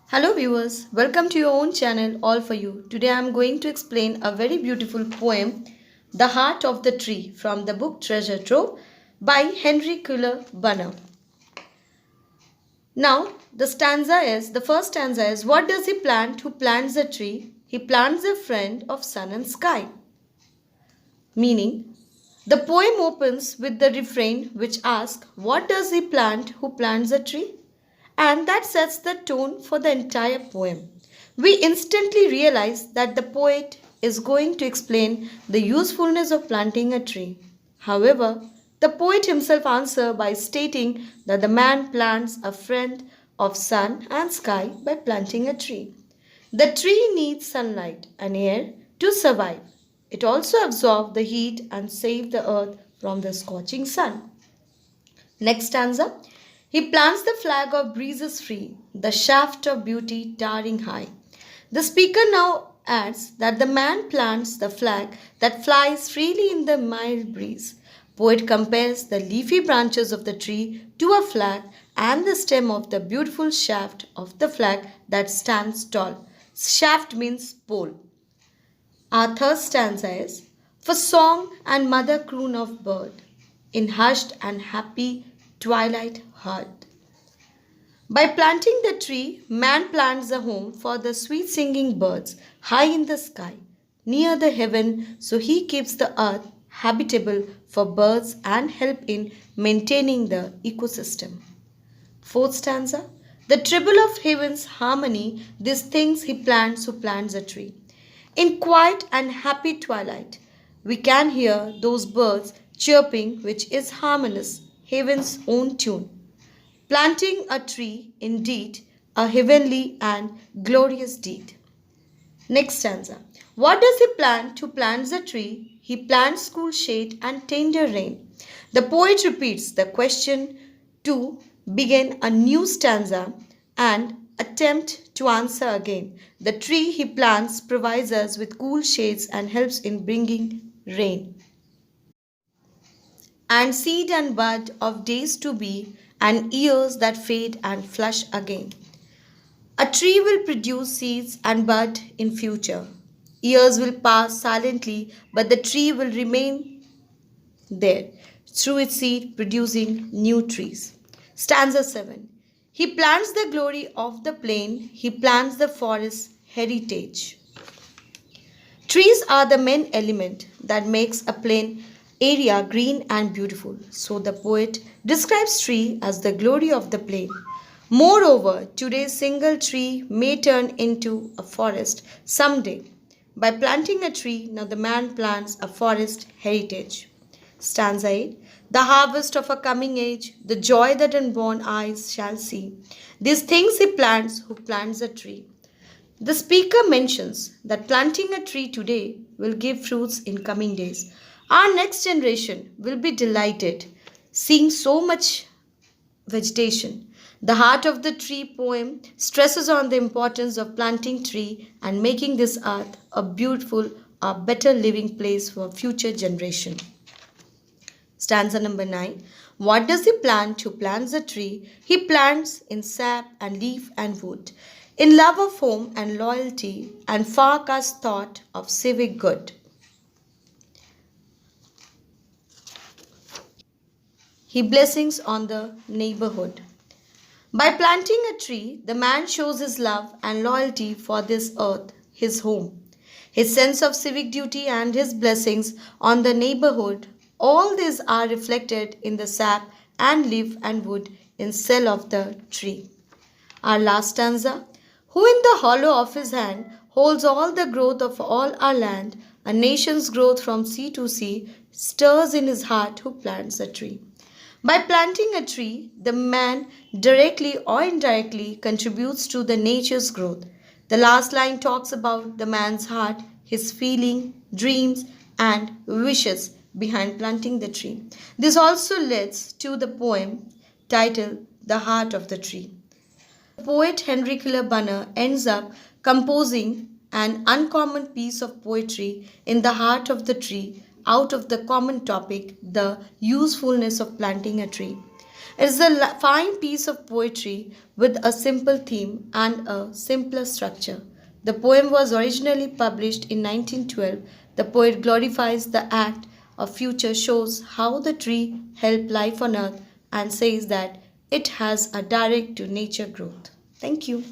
Hello viewers, welcome to your own channel All For You. Today I am going to explain a very beautiful poem, The Heart of the Tree from the book Treasure Trove by Henry Cuyler Bunner. Now the first stanza is, what does he plant who plants a tree? He plants a friend of sun and sky. Meaning, the poem opens with the refrain which asks, what does he plant who plants a tree? And that sets the tone for the entire poem. We instantly realize that the poet is going to explain the usefulness of planting a tree. However, the poet himself answers by stating that the man plants a friend of sun and sky by planting a tree. The tree needs sunlight and air to survive. It also absorbs the heat and saves the earth from the scorching sun. Next stanza. He plants the flag of breezes free, the shaft of beauty towering high. The speaker now adds that the man plants the flag that flies freely in the mild breeze. Poet compares the leafy branches of the tree to a flag and the stem of the beautiful shaft of the flag that stands tall. Shaft means pole. Our third stanza is, for song and mother croon of bird, in hushed and happy twilight heard. By planting the tree, man plants a home for the sweet singing birds high in the sky, near the heaven, so he keeps the earth habitable for birds and help in maintaining the ecosystem. Fourth stanza, the treble of heaven's harmony, these things he plants who plants a tree. In quiet and happy twilight, we can hear those birds chirping, which is harmonious, heaven's own tune. Planting a tree, indeed, a heavenly and glorious deed. Next stanza. What does he plant who plants a tree? He plants cool shade and tender rain. The poet repeats the question to begin a new stanza and attempt to answer again. The tree he plants provides us with cool shades and helps in bringing rain. And seed and bud of days to be, and years that fade and flush again. A tree will produce seeds and bud in future. Years will pass silently, but the tree will remain there, through its seed producing new trees. Stanza 7. He plants the glory of the plain, he plants the forest heritage. Trees are the main element that makes a plain area green and beautiful. So the poet describes tree as the glory of the plain. Moreover, today's single tree may turn into a forest someday. By planting a tree, now the man plants a forest heritage. Stanza 8. The harvest of a coming age, the joy that unborn eyes shall see. These things he plants who plants a tree. The speaker mentions that planting a tree today will give fruits in coming days. Our next generation will be delighted seeing so much vegetation. The Heart of the Tree poem stresses on the importance of planting tree and making this earth a beautiful, a better living place for future generation. Stanza number 9. What does he plant who plants a tree? He plants in sap and leaf and wood, in love of home and loyalty and far-cast thought of civic good. He blessings on the neighborhood. By planting a tree, the man shows his love and loyalty for this earth, his home. His sense of civic duty and his blessings on the neighborhood, all these are reflected in the sap and leaf and wood in cell of the tree. Our last stanza, who in the hollow of his hand holds all the growth of all our land, a nation's growth from sea to sea, stirs in his heart who plants a tree. By planting a tree, the man directly or indirectly contributes to the nature's growth. The last line talks about the man's heart, his feeling, dreams, and wishes behind planting the tree. This also leads to the poem titled The Heart of the Tree. The poet Henry Cuyler Bunner ends up composing an uncommon piece of poetry in the heart of the tree out of the common topic, the usefulness of planting a tree. It is a fine piece of poetry with a simple theme and a simpler structure. The poem was originally published in 1912. The poet glorifies the act of future, shows how the tree helped life on earth, and says that it has a direct to nature growth. Thank you.